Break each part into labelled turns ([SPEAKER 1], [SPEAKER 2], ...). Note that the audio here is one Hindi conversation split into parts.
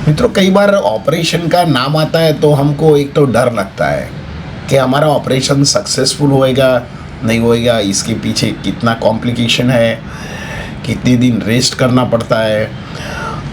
[SPEAKER 1] मित्रों, कई बार ऑपरेशन का नाम आता है तो हमको एक तो डर लगता है कि हमारा ऑपरेशन सक्सेसफुल होएगा नहीं होएगा, इसके पीछे कितना कॉम्प्लिकेशन है, कितने दिन रेस्ट करना पड़ता है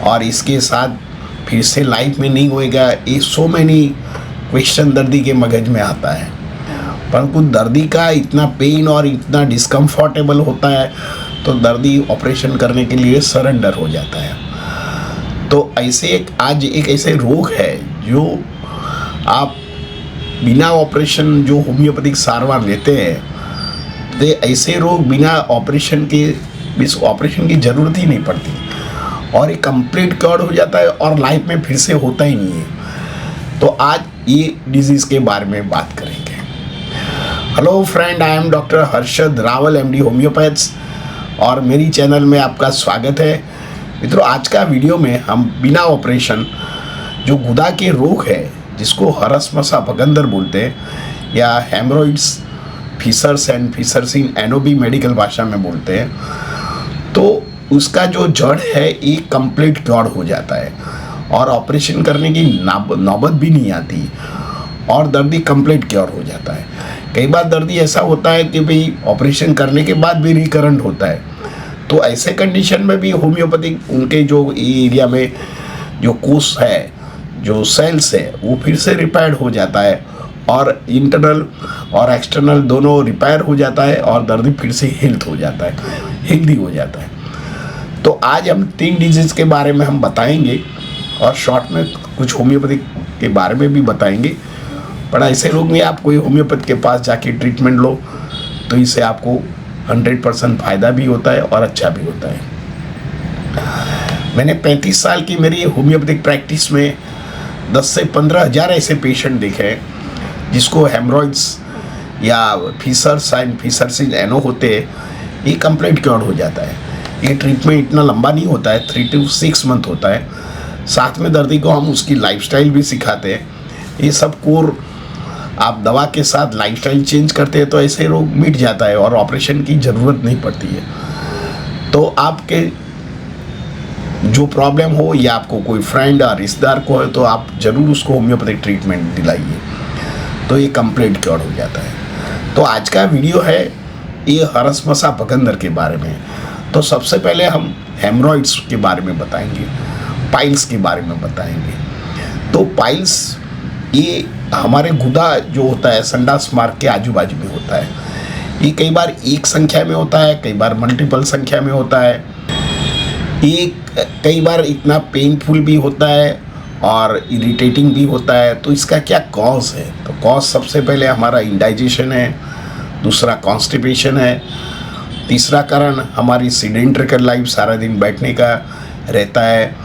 [SPEAKER 1] और इसके साथ फिर से लाइफ में नहीं होएगा। ये सो मैनी क्वेश्चन दर्दी के मगज में आता है। परंतु दर्दी का इतना पेन और इतना डिस्कम्फर्टेबल होता है तो दर्दी ऑपरेशन करने के लिए सरेंडर हो जाता है। तो ऐसे आज एक ऐसे रोग है जो आप बिना ऑपरेशन जो होम्योपैथिक सारवार लेते हैं, तो ऐसे रोग बिना ऑपरेशन की ज़रूरत ही नहीं पड़ती और एक कंप्लीट क्योर हो जाता है और लाइफ में फिर से होता ही नहीं है। तो आज ये डिजीज़ के बारे में बात करेंगे। Hello friend, I am doctor Harshad Rawal, MD homeopaths, और मेरी चैनल में आपका स्वागत है। मित्रों, आज का वीडियो में हम बिना ऑपरेशन जो गुदा के रोग है जिसको हरसमसा भगंदर बोलते हैं या haemorrhoids, fissures and fissures in एनओबी मेडिकल भाषा में बोलते हैं, तो उसका जो जड़ है ये कंप्लीट क्योर हो जाता है और ऑपरेशन करने की नौबत भी नहीं आती और दर्दी कंप्लीट क्योर हो जाता है। कई बार दर्दी ऐसा होता है कि भाई ऑपरेशन करने के बाद भी रिकरेंट होता है, तो ऐसे कंडीशन में भी होम्योपैथिक उनके जो एरिया में जो कोष है, जो सेल्स है, वो फिर से रिपेयर हो जाता है और इंटरनल और एक्सटर्नल दोनों रिपेयर हो जाता है और दर्दी फिर से हेल्दी हो जाता है। तो आज हम 3 डिजीज़ के बारे में हम बताएंगे और शॉर्ट में कुछ होम्योपैथिक के बारे में भी बताएंगे। पर ऐसे रोग में आप कोई होम्योपैथ के पास जाके ट्रीटमेंट लो तो इससे आपको 100% फ़ायदा भी होता है और अच्छा भी होता है। मैंने 35 साल की मेरी होम्योपैथिक प्रैक्टिस में 10 से 15 हज़ार ऐसे पेशेंट देखे हैं जिसको हेमरॉइड्स या फिशर्स एंड फिशर्स इन एनो होते हैं, ये कंप्लीट क्योर हो जाता है। ये ट्रीटमेंट इतना लंबा नहीं होता है, 3 to 6 मंथ होता है। साथ में दर्दी को हम उसकी लाइफस्टाइल भी सिखाते हैं। ये सब कोर आप दवा के साथ लाइफस्टाइल चेंज करते हैं तो ऐसे रोग मिट जाता है और ऑपरेशन की ज़रूरत नहीं पड़ती है। तो आपके जो प्रॉब्लम हो या आपको कोई फ्रेंड या रिश्तेदार को है तो आप ज़रूर उसको होम्योपैथिक ट्रीटमेंट दिलाइए, तो ये कंप्लीट क्योर हो जाता है। तो आज का वीडियो है ये हरसमसा भगंदर के बारे में। तो सबसे पहले हम हेमरॉइड्स के बारे में बताएंगे, पाइल्स के बारे में बताएंगे। तो पाइल्स ये हमारे गुदा जो होता है संडास मार्ग के आजू बाजू में होता है। ये कई बार एक संख्या में होता है, कई बार मल्टीपल संख्या में होता है। ये कई बार इतना पेनफुल भी होता है और इरिटेटिंग भी होता है। तो इसका क्या कॉज है? तो कॉज सबसे पहले हमारा इंडाइजेशन है, दूसरा कॉन्स्टिपेशन है, तीसरा कारण हमारी सीडेंट्रिकल लाइफ, सारा दिन बैठने का रहता है,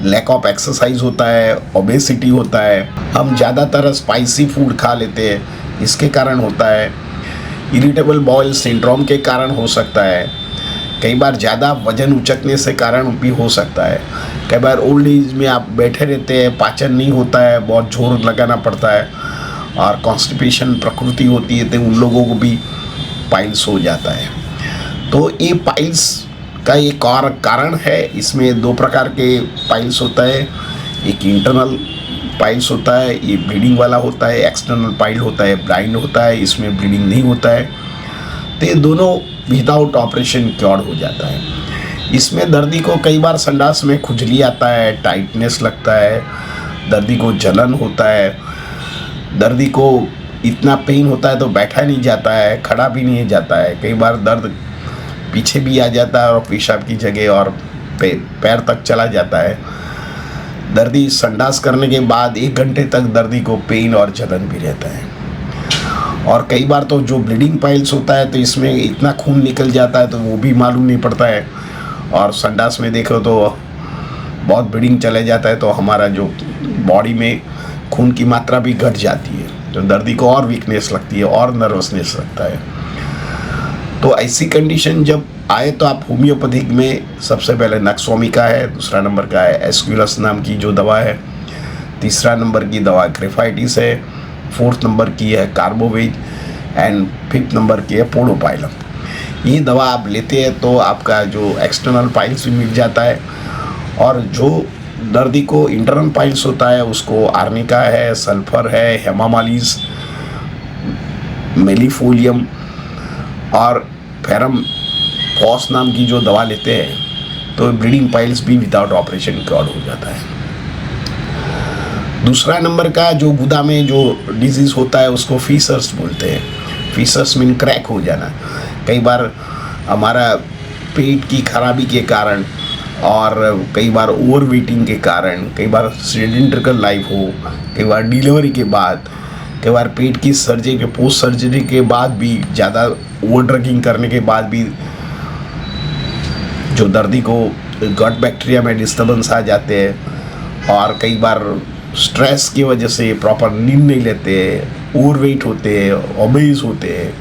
[SPEAKER 1] लैक ऑफ एक्सरसाइज होता है, ओबेसिटी होता है, हम ज़्यादातर स्पाइसी फूड खा लेते हैं, इसके कारण होता है, इरिटेबल बाउल सिंड्रोम के कारण हो सकता है, कई बार ज़्यादा वजन उचकने से कारण भी हो सकता है, कई बार ओल्ड एज में आप बैठे रहते हैं, पाचन नहीं होता है, बहुत जोर लगाना पड़ता है और कॉन्स्टिपेशन प्रकृति होती है तो उन लोगों को भी पाइल्स हो जाता है। तो ये पाइल्स का एक और कारण है। इसमें 2 प्रकार के पाइल्स होता है, एक इंटरनल पाइल्स होता है, ये ब्लीडिंग वाला होता है, एक्सटर्नल पाइल होता है, ब्लाइंड होता है, इसमें ब्लीडिंग नहीं होता है। तो ये दोनों विदाउट ऑपरेशन क्योर हो जाता है। इसमें दर्दी को कई बार संडास में खुजली आता है, टाइटनेस लगता है, दर्दी को जलन होता है, दर्दी को इतना पेन होता है तो बैठा नहीं जाता है, खड़ा भी नहीं जाता है, कई बार दर्द पीछे भी आ जाता है और पेशाब की जगह और पैर तक चला जाता है। दर्दी संडास करने के बाद 1 घंटे तक दर्दी को पेन और जलन भी रहता है। और कई बार तो जो ब्लीडिंग पाइल्स होता है तो इसमें इतना खून निकल जाता है तो वो भी मालूम नहीं पड़ता है और संडास में देखो तो बहुत ब्लीडिंग चले जाता है तो हमारा जो बॉडी में खून की मात्रा भी घट जाती है, तो दर्दी को और वीकनेस लगती है और नर्वसनेस लगता है। तो ऐसी कंडीशन जब आए तो आप होम्योपैथिक में सबसे पहले नक्सोमिका है, दूसरा नंबर का है एस्क्यूलस नाम की जो दवा है, तीसरा नंबर की दवा ग्रेफाइटिस है, 4th नंबर की है कार्बोवेज एंड 5th नंबर की है पोडोपाइलम। ये दवा आप लेते हैं तो आपका जो एक्सटर्नल पाइल्स भी मिट जाता है और जो दर्दी को इंटरनल पाइल्स होता है उसको आर्निका है, सल्फर है, हेमामालिस, मेलिफोलियम और फेरम फॉस नाम की जो दवा लेते हैं तो ब्लीडिंग पाइल्स भी विदाउट ऑपरेशन क्योर हो जाता है। दूसरा नंबर का जो गुदा में जो डिजीज़ होता है उसको फीसर्स बोलते हैं। फीसर्स मीन क्रैक हो जाना। कई बार हमारा पेट की खराबी के कारण और कई बार ओवर वेटिंग के कारण, कई बार सेडेंट्रिकल लाइफ हो, कई बार डिलीवरी के बाद, कई बार पेट की सर्जरी के पोस्ट सर्जरी के बाद भी ज़्यादा ओवर ड्रगिंग करने के बाद भी जो दर्दी को गट बैक्टीरिया में डिस्टर्बेंस आ जाते हैं और कई बार स्ट्रेस की वजह से प्रॉपर नींद नहीं लेते, ओवरवेट होते हैं, ओबेस होते हैं,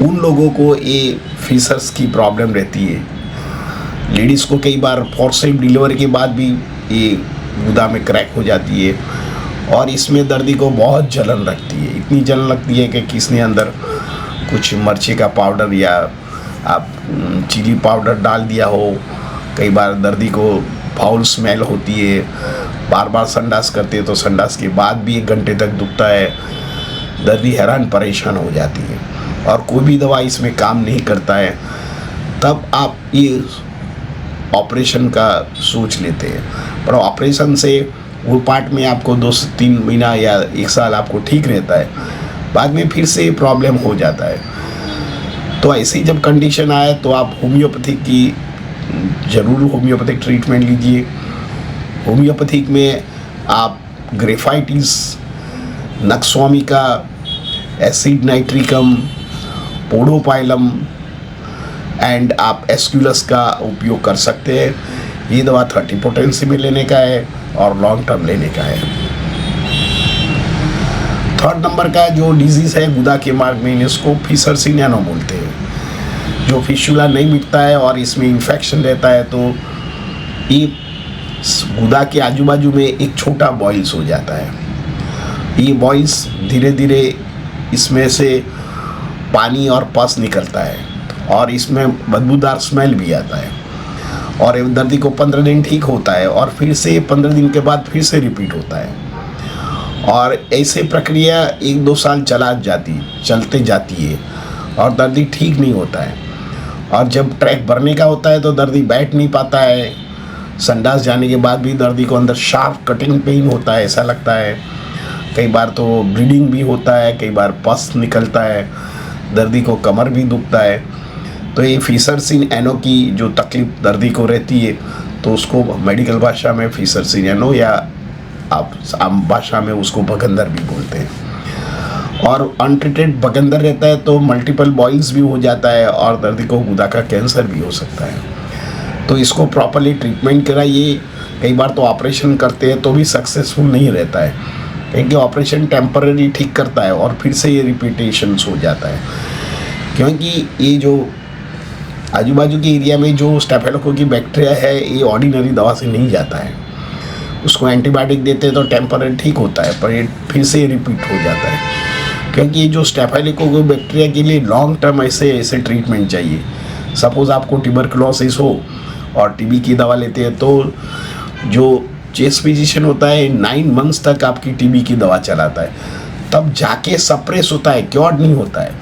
[SPEAKER 1] उन लोगों को ये फीसर्स की प्रॉब्लम रहती है। लेडीज़ को कई बार फॉर्सेप डिलीवरी के बाद भी ये गुदा में क्रैक हो जाती है और इसमें दर्दी को बहुत जलन लगती है। इतनी जलन लगती है कि किसने अंदर कुछ मिर्ची का पाउडर या आप चिली पाउडर डाल दिया हो। कई बार दर्दी को फाउल स्मेल होती है, बार बार संडास करते हैं तो संडास के बाद भी 1 घंटे तक दुखता है। दर्दी हैरान परेशान हो जाती है और कोई भी दवा इसमें काम नहीं करता है। तब आप ये ऑपरेशन का सोच लेते हैं, पर ऑपरेशन से वो पार्ट में आपको 2 से 3 महीना या 1 साल आपको ठीक रहता है, बाद में फिर से प्रॉब्लम हो जाता है। तो ऐसी जब कंडीशन आए तो आप होम्योपैथिक की ज़रूर होम्योपैथिक ट्रीटमेंट लीजिए। होम्योपैथिक में आप graphites, nux vomica, acid nitricum, podophyllum and आप एस्क्यूलस का उपयोग कर सकते हैं। ये दवा 30 पोटेंसी में लेने का है और लॉन्ग टर्म लेने का है। थर्ड नंबर का जो डिजीज़ है गुदा के मार्ग में, इसको फिशर सिनेनो बोलते हैं। जो फिशुला नहीं मिटता है और इसमें इन्फेक्शन रहता है तो ये गुदा के आजू बाजू में एक छोटा बॉइल्स हो जाता है। ये बॉइल्स धीरे धीरे इसमें से पानी और पस निकलता है और इसमें बदबूदार स्मेल भी आता है और दर्दी को 15 दिन ठीक होता है और फिर से 15 दिन के बाद फिर से रिपीट होता है और ऐसे प्रक्रिया 1-2 साल चलते जाती है और दर्दी ठीक नहीं होता है। और जब ट्रैक भरने का होता है तो दर्दी बैठ नहीं पाता है। संडास जाने के बाद भी दर्दी को अंदर शार्प कटिंग पेन होता है, ऐसा लगता है। कई बार तो ब्लीडिंग भी होता है, कई बार पस निकलता है, दर्दी को कमर भी दुखता है। तो ये फिशर सिनेनो की जो तकलीफ दर्दी को रहती है तो उसको मेडिकल भाषा में फिशर सिनेनो या आप आम भाषा में उसको बगंदर भी बोलते हैं। और अनट्रीटेड बगंदर रहता है तो मल्टीपल बॉइल्स भी हो जाता है और दर्दी को गुदा का कैंसर भी हो सकता है। तो इसको प्रॉपरली ट्रीटमेंट कराइए। कई बार तो ऑपरेशन करते हैं तो भी सक्सेसफुल नहीं रहता है, क्योंकि ऑपरेशन टेम्पररी ठीक करता है और फिर से ये रिपीटेशंस हो जाता है। क्योंकि ये जो आजू बाजू के एरिया में जो स्टेफिलोकोकस की बैक्टीरिया है ये ऑर्डिनरी दवा से नहीं जाता है। उसको एंटीबायोटिक देते हैं तो टेम्पररी ठीक होता है पर ये फिर से रिपीट हो जाता है। क्योंकि ये जो स्टेफिलोकोकस बैक्टीरिया के लिए लॉन्ग टर्म ऐसे ट्रीटमेंट चाहिए। सपोज़ आपको ट्यूबरकुलोसिस हो और टीबी की दवा लेते हैं तो जो चेस्ट फिजिशियन होता है 9 मंथ्स तक आपकी टीबी की दवा चलाता है, तब जाके सप्रेस होता है, क्योर नहीं होता है।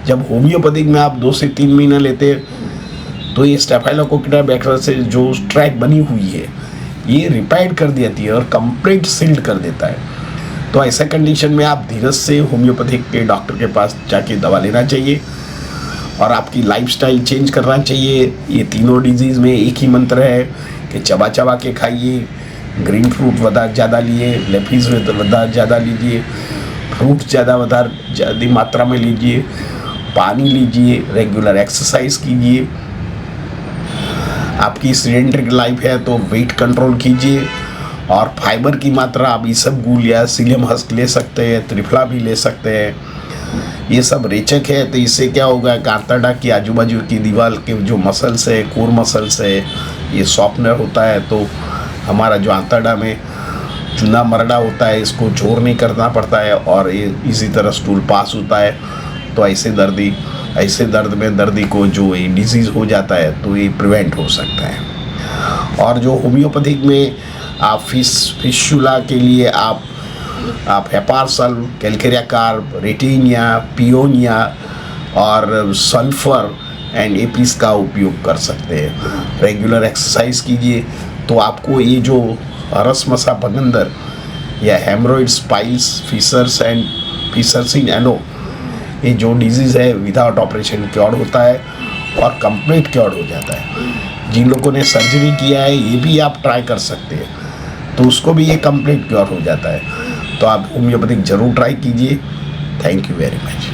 [SPEAKER 1] जब होम्योपैथिक में आप 2 से 3 महीना लेते हैं तो ये स्टेफिलोकोकस बैक्टीरिया से जो ट्रैक बनी हुई है ये रिपेयर कर देती है और कंप्लीट सील्ड कर देता है। तो ऐसा कंडीशन में आप धीरज से होम्योपैथिक के डॉक्टर के पास जाके दवा लेना चाहिए और आपकी लाइफस्टाइल चेंज करना चाहिए। ये तीनों डिजीज़ में एक ही मंत्र है कि चबा चबा के खाइए, ग्रीन फ्रूट ज़्यादा लिए, लेफिस ज़्यादा लीजिए, फ्रूट ज़्यादा मात्रा में लीजिए, पानी लीजिए, रेगुलर एक्सरसाइज कीजिए। आपकी सेडेंट्रिक लाइफ है तो वेट कंट्रोल कीजिए और फाइबर की मात्रा आप इसबगोल या सीलियम हस्क ले सकते हैं, त्रिफला भी ले सकते हैं। ये सब रेचक है तो इससे क्या होगा कि आंतरडा की आजू बाजू की दीवार के जो मसल्स है, कोर मसल्स है, ये सॉफ्टनर होता है तो हमारा जो आंतरडा में चूना मरड़ा होता है इसको जोर नहीं करना पड़ता है और ये इसी तरह स्टूल पास होता है। तो ऐसे दर्द में दर्दी को जो ये डिजीज़ हो जाता है तो ये प्रिवेंट हो सकता है। और जो होम्योपैथिक में आप फिशुला के लिए आप हेपारसल, कैलकेरिया कार्ब, रेटिनिया, पियोनिया और सल्फर एंड एपिस का उपयोग कर सकते हैं। रेगुलर एक्सरसाइज कीजिए तो आपको ये जो हरस मसा भगंदर या haemorrhoids, piles, fissures and fissures in एलो, ये जो डिजीज़ है विदाउट ऑपरेशन क्योर होता है और कंप्लीट क्योर हो जाता है। जिन लोगों ने सर्जरी किया है ये भी आप ट्राई कर सकते हैं, तो उसको भी ये कंप्लीट क्योर हो जाता है। तो आप होम्योपैथिक ज़रूर ट्राई कीजिए। Thank you very much.